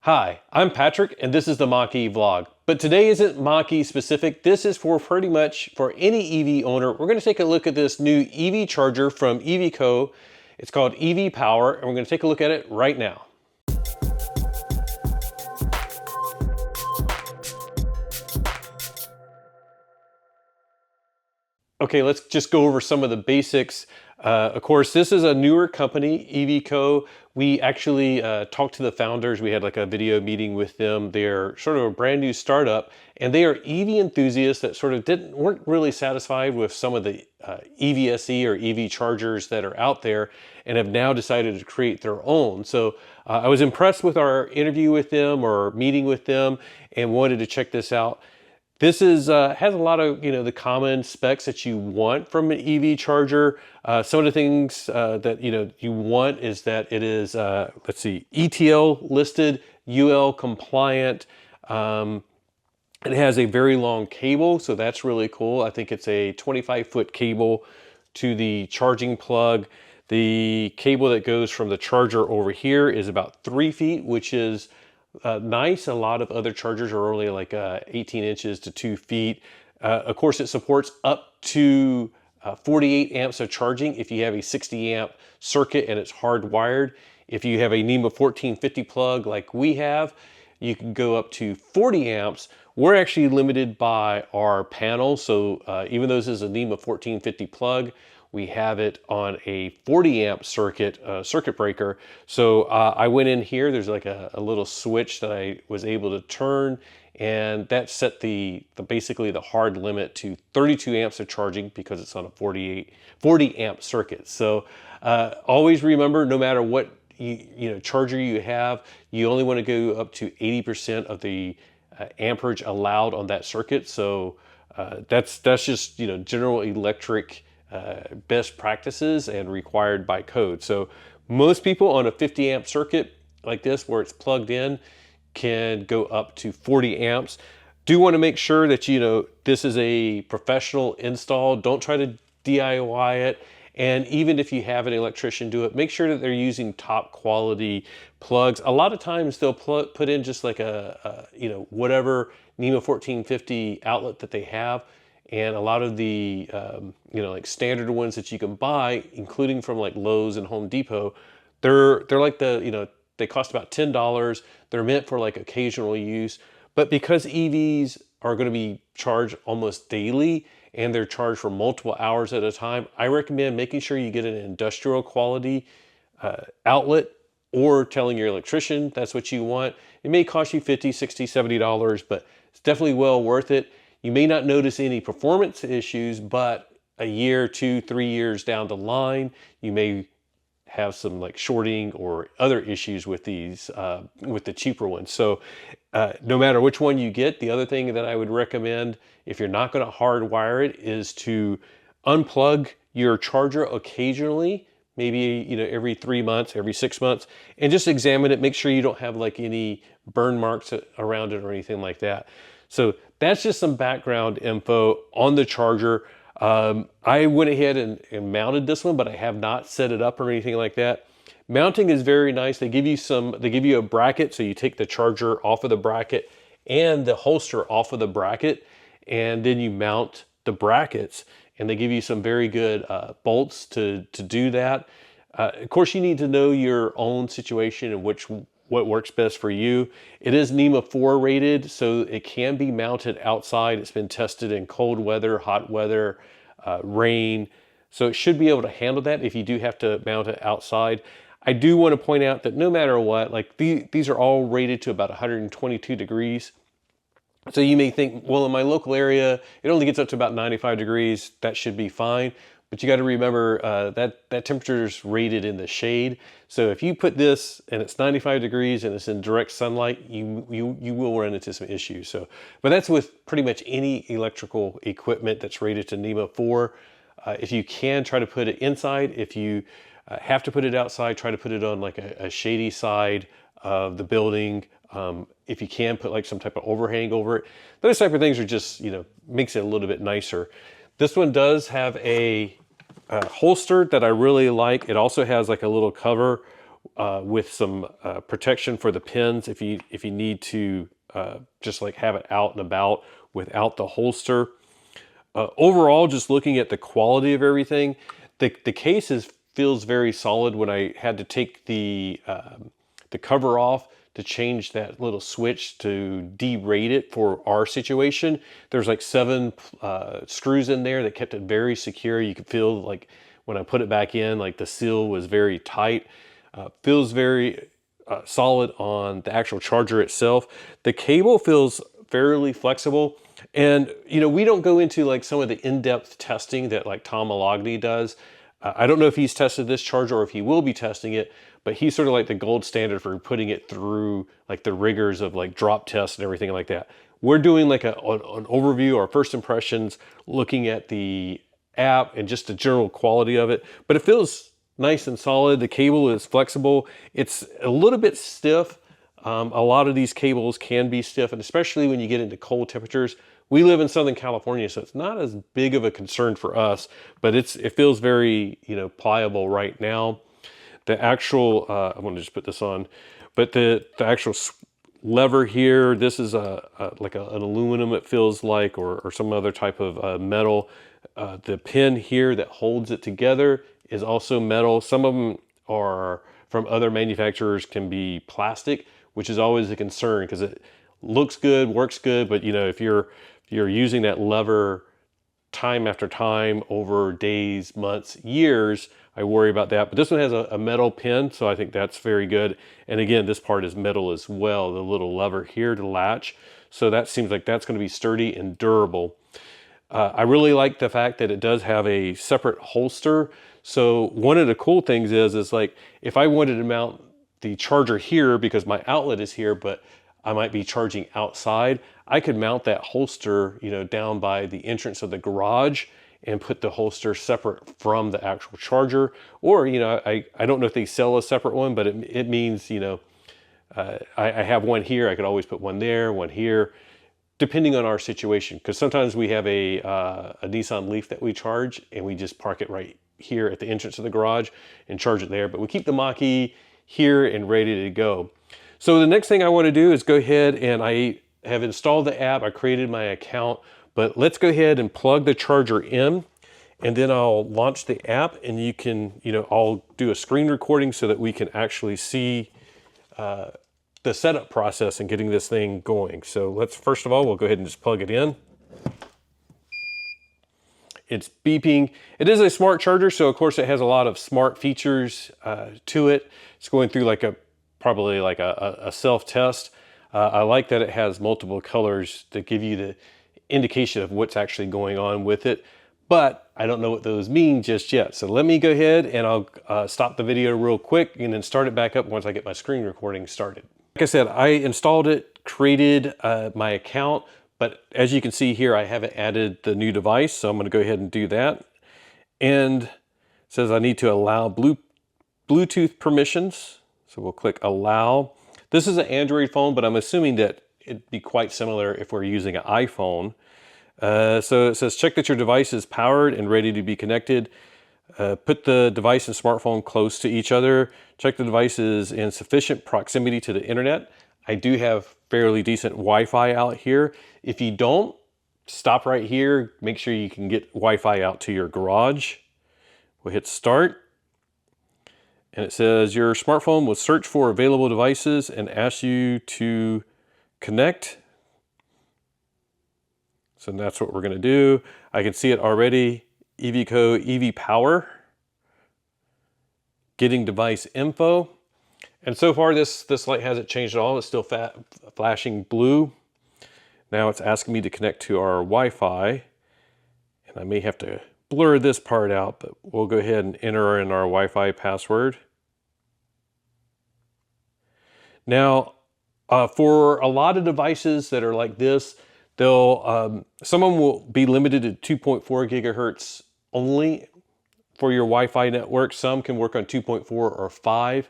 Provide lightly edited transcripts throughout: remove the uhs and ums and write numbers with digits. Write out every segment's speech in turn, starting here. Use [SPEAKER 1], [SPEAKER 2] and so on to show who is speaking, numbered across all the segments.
[SPEAKER 1] Hi, I'm Patrick and this is the Mach-E vlog. But today isn't Mach-E specific. This is for pretty much for any EV owner. We're going to take a look at this new EV charger from EVIQO. It's called EVIPOWER and we're going to take a look at it right now. Okay, let's just go over some of the basics. Of course, this is a newer company, EVIQO. We actually talked to the founders. We had like a video meeting with them. They're sort of a brand new startup, and they are EV enthusiasts that sort of weren't really satisfied with some of the EVSE or EV chargers that are out there, and have now decided to create their own. So I was impressed with our interview with them or meeting with them, and wanted to check this out. This is has a lot of the common specs that you want from an EV charger. Some of the things that you want is that it is let's see, ETL listed, UL compliant. It has a very long cable, so that's really cool. I think it's a 25-foot cable to the charging plug. The cable that goes from the charger over here is about 3 feet, which is nice. A lot of other chargers are only like 18 inches to 2 feet. Of course, it supports up to 48 amps of charging if you have a 60 amp circuit and it's hardwired. If you have a NEMA 1450 plug like we have, you can go up to 40 amps. We're actually limited by our panel, so even though this is a NEMA 1450 plug, we have it on a 40 amp circuit breaker. So I went in here, there's like a little switch that I was able to turn, and that set basically the hard limit to 32 amps of charging because it's on a 40 amp circuit. So always remember, no matter what charger you have, you only want to go up to 80% of the amperage allowed on that circuit. So that's just general electric best practices and required by code. So most people on a 50 amp circuit like this where it's plugged in can go up to 40 amps. Do want to make sure that this is a professional install. Don't try to DIY it. And even if you have an electrician do it, make sure that they're using top quality plugs. A lot of times they'll put in just like a whatever NEMA 1450 outlet that they have. And a lot of the like standard ones that you can buy, including from like Lowe's and Home Depot, they're like they cost about $10. They're meant for like occasional use. But because EVs are going to be charged almost daily and they're charged for multiple hours at a time, I recommend making sure you get an industrial quality outlet, or telling your electrician that's what you want. It may cost you $50, $60, $70, but it's definitely well worth it. You may not notice any performance issues, but a year, 2, 3 years down the line, you may have some like shorting or other issues with these, with the cheaper ones. So no matter which one you get, the other thing that I would recommend, if you're not going to hardwire it, is to unplug your charger occasionally, maybe every 3 months, every 6 months, and just examine it. Make sure you don't have like any burn marks around it or anything like that. So that's just some background info on the charger. I went ahead and mounted this one, but I have not set it up or anything like that. Mounting is very nice. They give you a bracket, so you take the charger off of the bracket and the holster off of the bracket, and then you mount the brackets, and they give you some very good bolts to do that. Of course, you need to know your own situation and what works best for you. It is NEMA 4 rated, so it can be mounted outside. It's been tested in cold weather, hot weather, rain. So it should be able to handle that if you do have to mount it outside. I do want to point out that no matter what, like these are all rated to about 122 degrees. So you may think, well, in my local area, it only gets up to about 95 degrees. That should be fine. But you got to remember that temperature is rated in the shade. So if you put this and it's 95 degrees and it's in direct sunlight, you will run into some issues. So, but that's with pretty much any electrical equipment that's rated to NEMA 4. If you can, try to put it inside. If you have to put it outside, try to put it on like a shady side of the building. If you can, put like some type of overhang over it. Those type of things are just, makes it a little bit nicer. This one does have a holster that I really like. It also has like a little cover with some protection for the pins if you need to just like have it out and about without the holster. Overall, just looking at the quality of everything, the case feels very solid. When I had to take the cover off to change that little switch to derate it for our situation, there's like 7 screws in there that kept it very secure. You could feel like when I put it back in, like the seal was very tight. Feels very solid on the actual charger itself. The cable feels fairly flexible. And, you know, we don't go into like some of the in-depth testing that like Tom Malogny does. I don't know if he's tested this charger or if he will be testing it, but he's sort of like the gold standard for putting it through like the rigors of like drop tests and everything like that. We're doing like an overview, our first impressions, looking at the app and just the general quality of it. But it feels nice and solid. The cable is flexible. It's a little bit stiff. A lot of these cables can be stiff, and especially when you get into cold temperatures. We live in Southern California, so it's not as big of a concern for us, but it feels very, you know, pliable right now. The actual, I'm gonna just put this on, but the actual lever here, this is like an aluminum, it feels like, or some other type of metal. The pin here that holds it together is also metal. Some of them are from other manufacturers, can be plastic, which is always a concern because it looks good, works good, but you know, if you're using that lever time after time over days, months, years, I worry about that. But this one has a metal pin, so I think that's very good. And again, this part is metal as well, the little lever here to latch. So that seems like that's going to be sturdy and durable. I really like the fact that it does have a separate holster. So one of the cool things is like if I wanted to mount the charger here because my outlet is here, but I might be charging outside, I could mount that holster, you know, down by the entrance of the garage and put the holster separate from the actual charger. Or, you know, I don't know if they sell a separate one, but it means, you know, I have one here, I could always put one there, one here, depending on our situation. Because sometimes we have a Nissan Leaf that we charge and we just park it right here at the entrance of the garage and charge it there. But we keep the Mach-E here and ready to go. So the next thing I want to do is go ahead, and I have installed the app, I created my account, but let's go ahead and plug the charger in, and then I'll launch the app, and you can, you know, I'll do a screen recording so that we can actually see the setup process and getting this thing going. So let's, first of all, we'll go ahead and just plug it in. It's beeping. It is a smart charger, so of course it has a lot of smart features to it. It's going through like probably like a self-test. I like that it has multiple colors that give you the indication of what's actually going on with it, but I don't know what those mean just yet. So let me go ahead and I'll stop the video real quick and then start it back up once I get my screen recording started. Like I said, I installed it, created my account, but as you can see here, I haven't added the new device, so I'm going to go ahead and do that. And it says I need to allow Bluetooth permissions, so we'll click allow. This is an Android phone, but I'm assuming that it'd be quite similar if we're using an iPhone. So it says check that your device is powered and ready to be connected. Put the device and smartphone close to each other. Check the device is in sufficient proximity to the internet. I do have fairly decent Wi-Fi out here. If you don't, stop right here. Make sure you can get Wi-Fi out to your garage. We'll hit start. And it says your smartphone will search for available devices and ask you to connect. So that's what we're going to do. I can see it already. EVIQO EVIPOWER. Getting device info. And so far this light hasn't changed at all. It's still flashing blue. Now it's asking me to connect to our Wi-Fi. And I may have to blur this part out, but we'll go ahead and enter in our Wi-Fi password. Now, for a lot of devices that are like this, they'll some of them will be limited to 2.4 gigahertz only for your Wi-Fi network. Some can work on 2.4 or 5.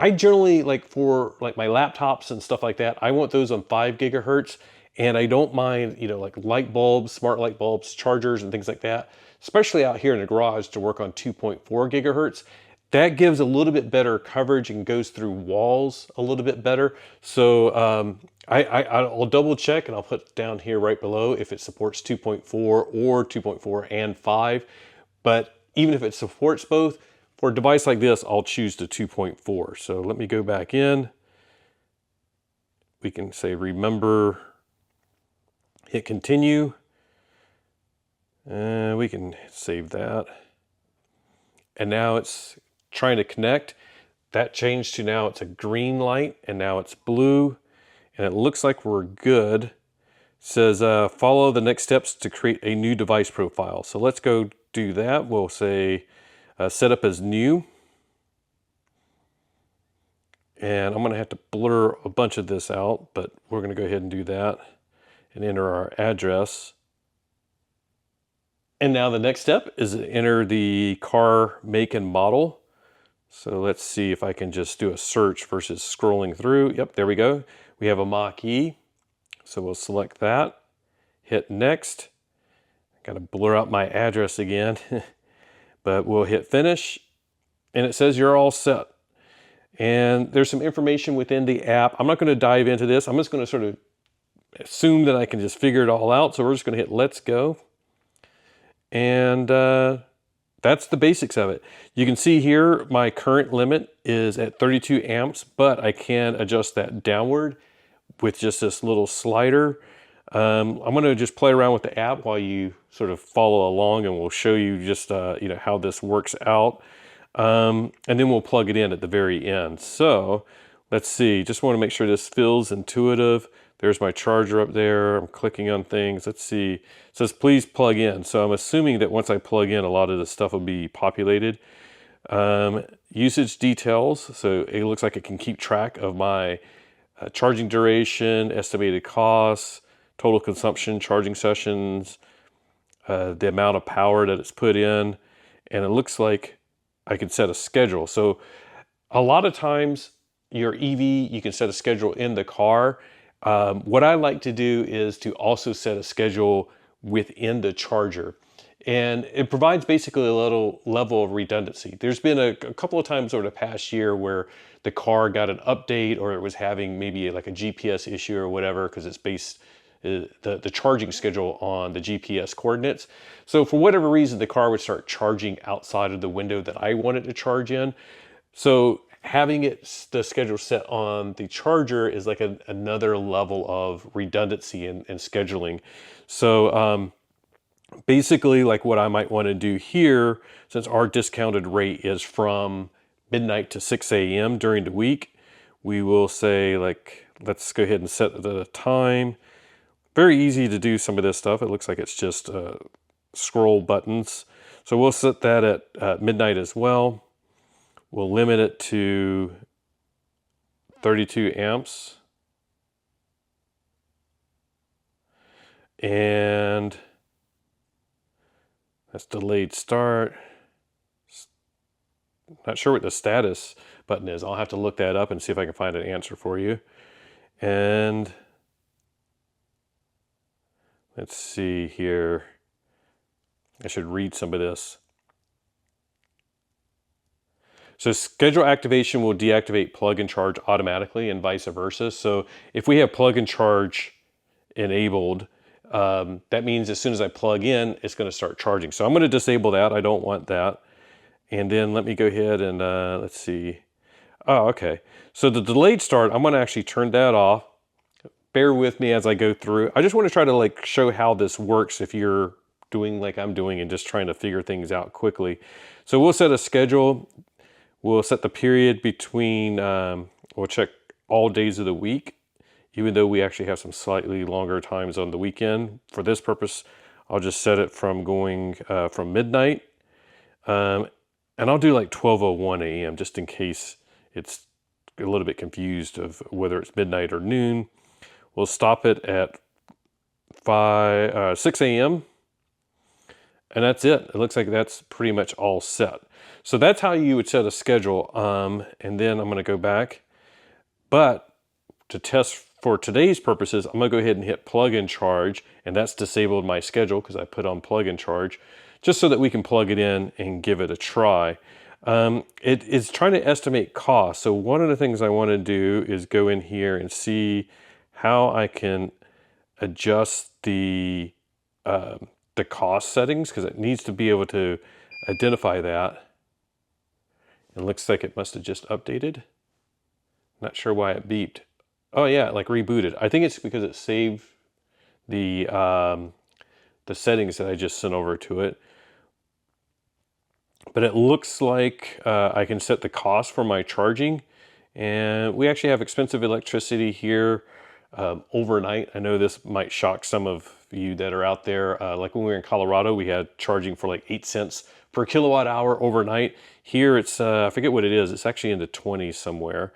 [SPEAKER 1] I generally, like for like my laptops and stuff like that, I want those on 5 gigahertz, and I don't mind, you know, like light bulbs, smart light bulbs, chargers and things like that, especially out here in the garage, to work on 2.4 gigahertz. that gives a little bit better coverage and goes through walls a little bit better. So I'll double check, and I'll put down here right below if it supports 2.4 or 2.4 and 5. But even if it supports both, for a device like this, I'll choose the 2.4. So let me go back in. We can say remember, hit continue. We can save that. And now it's trying to connect. That changed to now it's a green light, and now it's blue, and it looks like we're good. It says follow the next steps to create a new device profile. So let's go do that. We'll say set up as new, and I'm going to have to blur a bunch of this out, but we're going to go ahead and do that and enter our address. And now the next step is to enter the car make and model. So let's see if I can just do a search versus scrolling through. Yep, there we go. We have a Mach-E. So we'll select that, hit next. Got to blur out my address again, but we'll hit finish, and it says you're all set. And there's some information within the app. I'm not going to dive into this. I'm just going to sort of assume that I can just figure it all out. So we're just going to hit let's go. And that's the basics of it. You can see here my current limit is at 32 amps, but I can adjust that downward with just this little slider. I'm going to just play around with the app while you sort of follow along, and we'll show you just how this works out. And then we'll plug it in at the very end. So let's see, just want to make sure this feels intuitive. There's my charger up there. I'm clicking on things. Let's see. It says, please plug in. So I'm assuming that once I plug in, a lot of this stuff will be populated. Usage details. So it looks like it can keep track of my charging duration, estimated costs, total consumption, charging sessions, the amount of power that it's put in. And it looks like I can set a schedule. So a lot of times your EV, you can set a schedule in the car. What I like to do is to also set a schedule within the charger, and it provides basically a little level of redundancy. There's been a couple of times over the past year where the car got an update, or it was having maybe like a GPS issue or whatever, because it's based the charging schedule on the GPS coordinates. So for whatever reason, the car would start charging outside of the window that I wanted to charge in. So having the schedule set on the charger is like another level of redundancy and scheduling. So basically, like what I might want to do here, since our discounted rate is from midnight to 6 a.m. during the week, we will say, like, let's go ahead and set the time. Very easy to do some of this stuff. It looks like it's just scroll buttons. So we'll set that at midnight as well. We'll limit it to 32 amps. And that's delayed start. Not sure what the status button is. I'll have to look that up and see if I can find an answer for you. And let's see here. I should read some of this. So schedule activation will deactivate plug and charge automatically, and vice versa. So if we have plug and charge enabled, that means as soon as I plug in, it's going to start charging. So I'm going to disable that. I don't want that. And then let me go ahead and let's see. Oh, okay. So the delayed start, I'm going to actually turn that off. Bear with me as I go through. I just want to try to like show how this works if you're doing like I'm doing and just trying to figure things out quickly. So we'll set a schedule. We'll set the period between, we'll check all days of the week, even though we actually have some slightly longer times on the weekend. For this purpose, I'll just set it from going from midnight. And I'll do like 12:01 a.m. just in case it's a little bit confused of whether it's midnight or noon. We'll stop it at 6 a.m. And that's it. It looks like that's pretty much all set. So that's how you would set a schedule. And then I'm going to go back. But to test for today's purposes, I'm going to go ahead and hit plug and charge. And that's disabled my schedule because I put on plug and charge, just so that we can plug it in and give it a try. It is trying to estimate cost. So one of the things I want to do is go in here and see how I can adjust the cost settings, because it needs to be able to identify that. It looks like it must have just updated. Not sure why it beeped. Oh yeah, it like rebooted. I think it's because it saved the settings that I just sent over to it. But it looks like I can set the cost for my charging, and we actually have expensive electricity here overnight. I know this might shock some of you that are out there. Like when we were in Colorado, we had charging for like 8 cents per kilowatt hour overnight. Here it's, I forget what it is. It's actually in the 20s somewhere.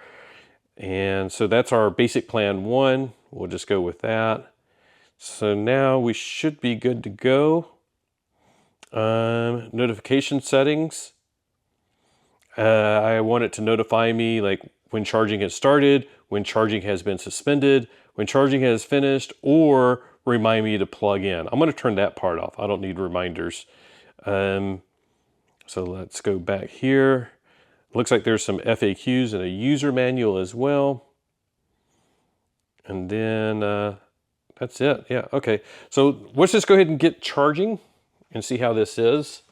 [SPEAKER 1] And so that's our basic plan 1. We'll just go with that. So now we should be good to go. Notification settings. I want it to notify me like when charging has started, when charging has been suspended, when charging has finished, or remind me to plug in. I'm going to turn that part off. I don't need reminders. So let's go back here. Looks like there's some FAQs and a user manual as well. And then that's it. Yeah, okay. So let's just go ahead and get charging and see how this is.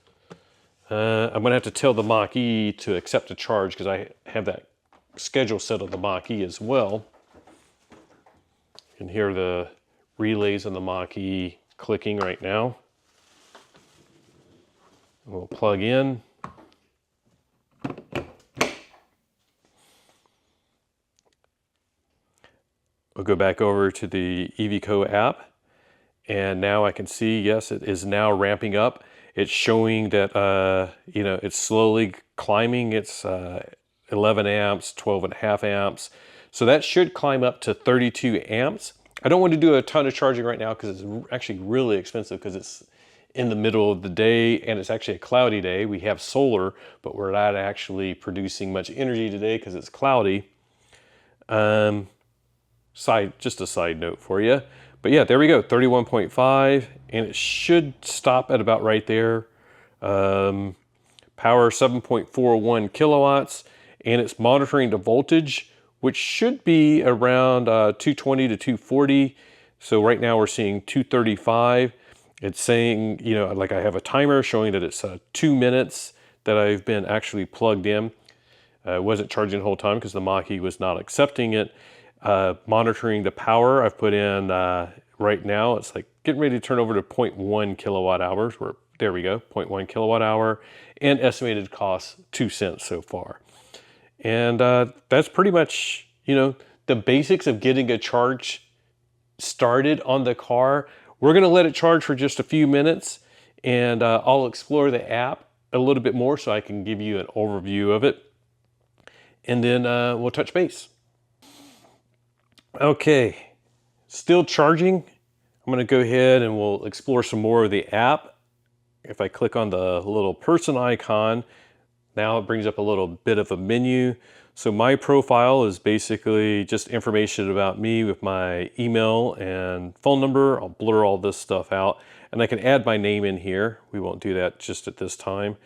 [SPEAKER 1] I'm going to have to tell the Mach-E to accept a charge because I have that schedule set on the Mach-E as well. You can hear the relays on the Mach-E clicking right now. We'll plug in. We'll go back over to the EVIQO app, and now I can see, yes, it is now ramping up. It's showing that, you know, it's slowly climbing. It's 11 amps, 12.5 amps. So that should climb up to 32 amps. I don't want to do a ton of charging right now because it's actually really expensive because it's in the middle of the day and it's actually a cloudy day. We have solar, but we're not actually producing much energy today because it's cloudy. Just a side note for you. But yeah, there we go, 31.5, and it should stop at about right there. Power 7.41 kilowatts, and it's monitoring the voltage, which should be around 220 to 240. So right now we're seeing 235. It's saying, you know, like I have a timer showing that it's 2 minutes that I've been actually plugged in. It wasn't charging the whole time because the Mach-E was not accepting it. Monitoring the power I've put in right now, it's like getting ready to turn over to 0.1 kilowatt hours. There we go, 0.1 kilowatt hour, and estimated cost 2 cents so far. And that's pretty much, you know, the basics of getting a charge started on the car. We're going to let it charge for just a few minutes, and I'll explore the app a little bit more so I can give you an overview of it, and then we'll touch base. Okay, still charging. I'm going to go ahead and we'll explore some more of the app. If I click on the little person icon, now it brings up a little bit of a menu. So my profile is basically just information about me with my email and phone number. I'll blur all this stuff out, and I can add my name in here. We won't do that just at this time.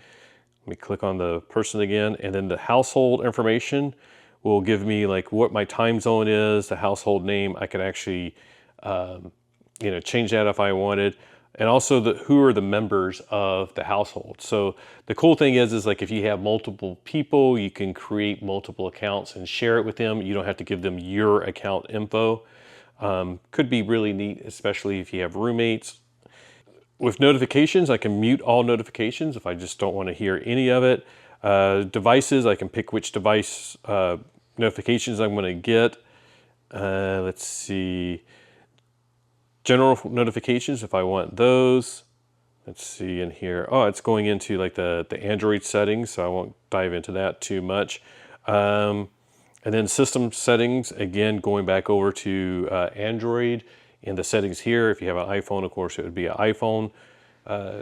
[SPEAKER 1] Let me click on the person again, and then the household information will give me like what my time zone is, the household name. I can actually, you know, change that if I wanted. And also who are the members of the household. So the cool thing is like if you have multiple people, you can create multiple accounts and share it with them. You don't have to give them your account info. Could be really neat, especially if you have roommates. With notifications, I can mute all notifications if I just don't want to hear any of it. Devices, I can pick which device notifications I'm going to get. Let's see. General notifications, if I want those. Let's see in here. Oh, it's going into like the Android settings, so I won't dive into that too much. And then system settings, again, going back over to Android. In the settings here, if you have an iPhone, of course, it would be an iPhone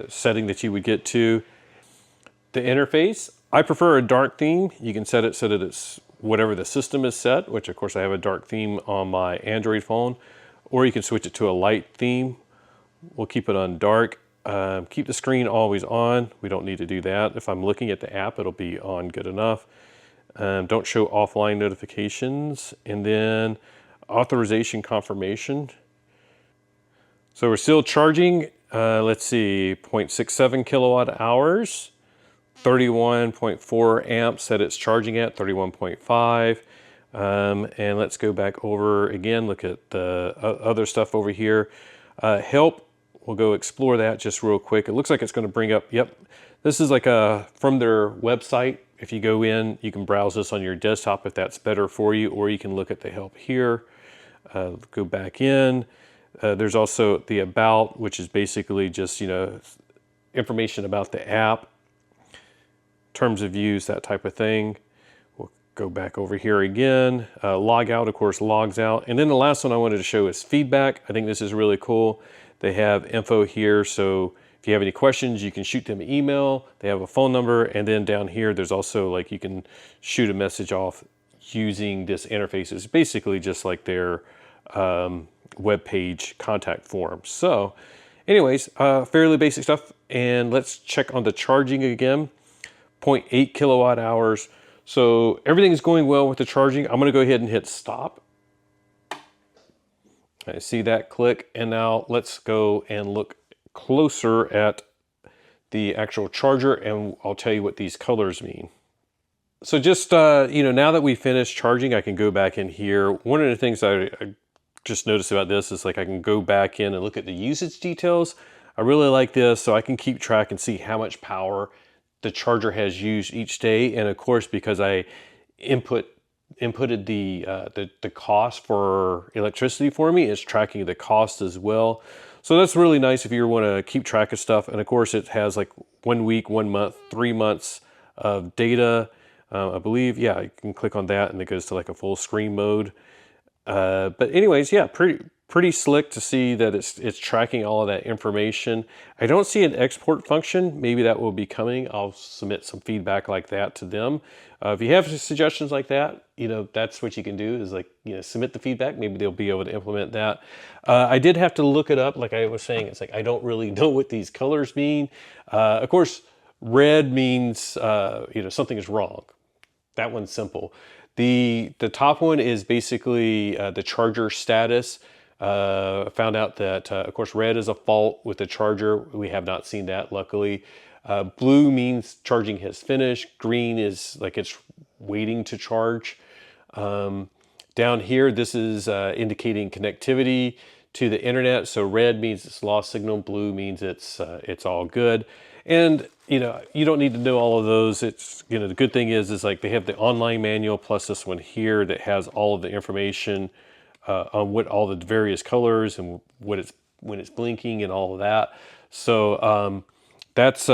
[SPEAKER 1] setting that you would get to. The interface, I prefer a dark theme. You can set it so that it's whatever the system is set, which of course I have a dark theme on my Android phone, or you can switch it to a light theme. We'll keep it on dark. Keep the screen always on. We don't need to do that. If I'm looking at the app, it'll be on good enough. Don't show offline notifications. And then authorization confirmation. So we're still charging, let's see, 0.67 kilowatt hours, 31.4 amps that it's charging at, 31.5. And let's go back over again, look at the other stuff over here. Help, we'll go explore that just real quick. It looks like it's going to bring up, yep, this is like from their website. If you go in, you can browse this on your desktop if that's better for you, or you can look at the help here. Go back in. There's also the about, which is basically just, information about the app, terms of use, that type of thing. We'll go back over here again. Log out, of course, logs out. And then the last one I wanted to show is feedback. I think this is really cool. They have info here, so if you have any questions, you can shoot them an email. They have a phone number, and then down here, there's also like you can shoot a message off using this interface. It's basically just like their web page contact form. So anyways, fairly basic stuff. And let's check on the charging again. 0.8 kilowatt hours. So everything's going well with the charging. I'm going to go ahead and hit stop. I see that click. And now let's go and look closer at the actual charger, and I'll tell you what these colors mean. So just, now that we finished charging, I can go back in here. One of the things I just noticed about this is like I can go back in and look at the usage details. I really like this, so I can keep track and see how much power the charger has used each day. And of course, because I inputted the cost for electricity for me, it's tracking the cost as well. So that's really nice if you want to keep track of stuff. And of course, it has like 1 week, 1 month, 3 months of data. I believe, yeah, you can click on that and it goes to like a full screen mode. But anyways, yeah, pretty slick to see that it's tracking all of that information. I don't see an export function. Maybe that will be coming. I'll submit some feedback like that to them. If you have suggestions like that, that's what you can do is like, submit the feedback. Maybe they'll be able to implement that. I did have to look it up. Like I was saying, it's like, I don't really know what these colors mean. Of course, red means, something is wrong. That one's simple. The top one is basically the charger status. Found out that, of course, red is a fault with the charger. We have not seen that, luckily. Blue means charging has finished. Green is like it's waiting to charge. Down here, this is indicating connectivity to the internet. So red means it's lost signal. Blue means it's all good. And, you don't need to know all of those. It's, the good thing is like they have the online manual plus this one here that has all of the information on what all the various colors and when it's blinking and all of that. So that's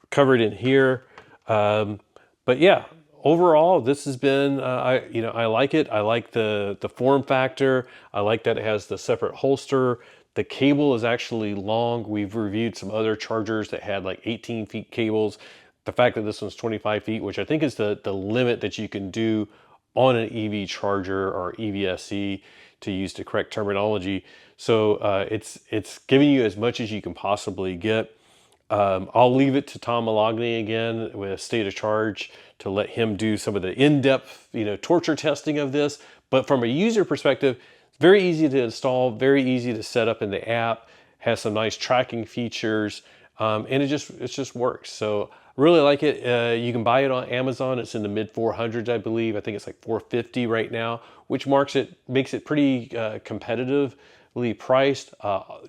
[SPEAKER 1] covered in here. But yeah, overall, this has been, I like it. I like the form factor. I like that it has the separate holster. The cable is actually long. We've reviewed some other chargers that had like 18 feet cables. The fact that this one's 25 feet, which I think is the limit that you can do on an EV charger or EVSE, to use the correct terminology. So it's giving you as much as you can possibly get. I'll leave it to Tom Malogny again with State of Charge to let him do some of the in-depth, torture testing of this. But from a user perspective, it's very easy to install, very easy to set up in the app, has some nice tracking features, and it just works. So I really like it. You can buy it on Amazon. It's in the mid 400s, I believe. I think it's like 450 right now, which makes it pretty competitively priced.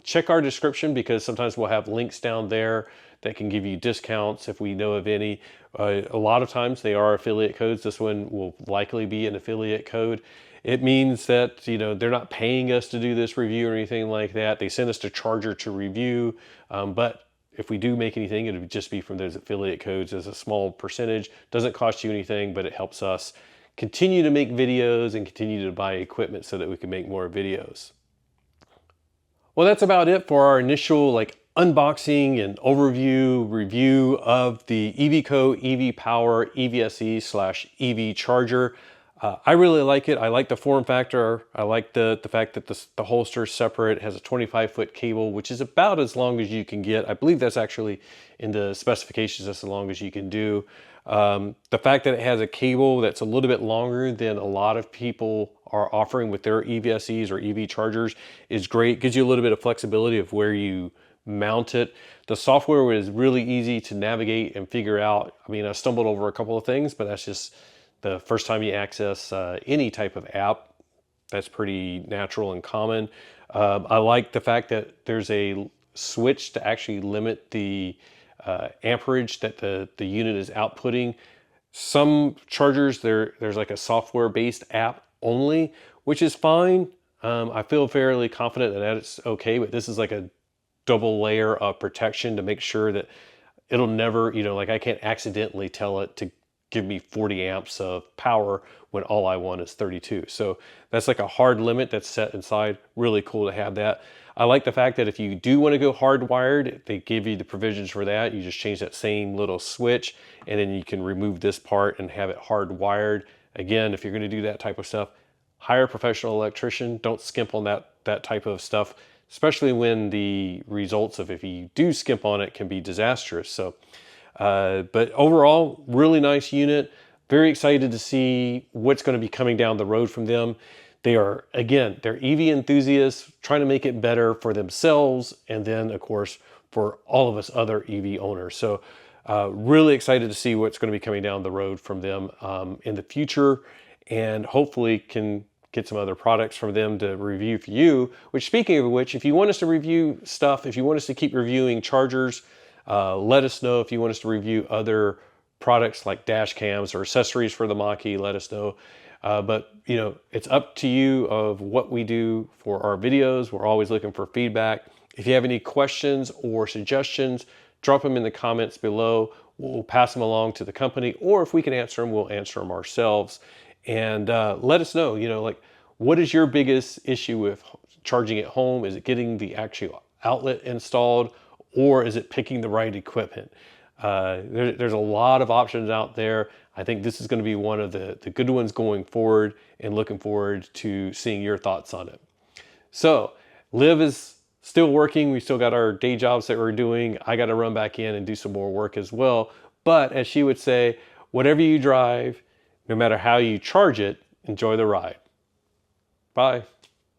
[SPEAKER 1] Check our description because sometimes we'll have links down there that can give you discounts if we know of any. A lot of times they are affiliate codes. This one will likely be an affiliate code. It means that, they're not paying us to do this review or anything like that. They send us to Charger to review, but if we do make anything, it would just be from those affiliate codes as a small percentage. Doesn't cost you anything, but it helps us continue to make videos and continue to buy equipment so that we can make more videos. Well, that's about it for our initial unboxing and overview review of the EVIQO EVIPOWER EVSE/EV charger. I really like it. I like the form factor. I like the fact that the holster is separate. It has a 25-foot cable, which is about as long as you can get. I believe that's actually in the specifications, that's as long as you can do. The fact that it has a cable that's a little bit longer than a lot of people are offering with their EVSEs or EV chargers is great. Gives you a little bit of flexibility of where you mount it. The software was really easy to navigate and figure out. I mean, I stumbled over a couple of things, but that's just the first time you access any type of app. That's pretty natural and common. I like the fact that there's a switch to actually limit the amperage that the unit is outputting. Some chargers, there's like a software-based app only, which is fine. I feel fairly confident that it's okay, but this is like a double layer of protection to make sure that it'll never, like I can't accidentally tell it to give me 40 amps of power when all I want is 32. So that's like a hard limit that's set inside. Really cool to have that. I like the fact that if you do want to go hardwired, they give you the provisions for that. You just change that same little switch and then you can remove this part and have it hardwired. Again, if you're going to do that type of stuff, hire a professional electrician. Don't skimp on that type of stuff, especially when the results of if you do skimp on it can be disastrous. So but overall, really nice unit. Very excited to see what's going to be coming down the road from them. They are, again, they're EV enthusiasts trying to make it better for themselves and then, of course, for all of us other EV owners. So really excited to see what's going to be coming down the road from them in the future, and hopefully can get some other products from them to review for you. Which, speaking of which, if you want us to review stuff, if you want us to keep reviewing chargers, let us know. If you want us to review other products like dash cams or accessories for the Mach-E, let us know. But it's up to you of what we do for our videos. We're always looking for feedback. If you have any questions or suggestions, drop them in the comments below. We'll pass them along to the company, or if we can answer them, we'll answer them ourselves. And let us know, like, what is your biggest issue with charging at home? Is it getting the actual outlet installed, or is it picking the right equipment? There's a lot of options out there. I think this is going to be one of the good ones going forward, and looking forward to seeing your thoughts on it. So Liv is still working. We still got our day jobs that we're doing. I got to run back in and do some more work as well. But as she would say, whatever you drive, no matter how you charge it, enjoy the ride. Bye.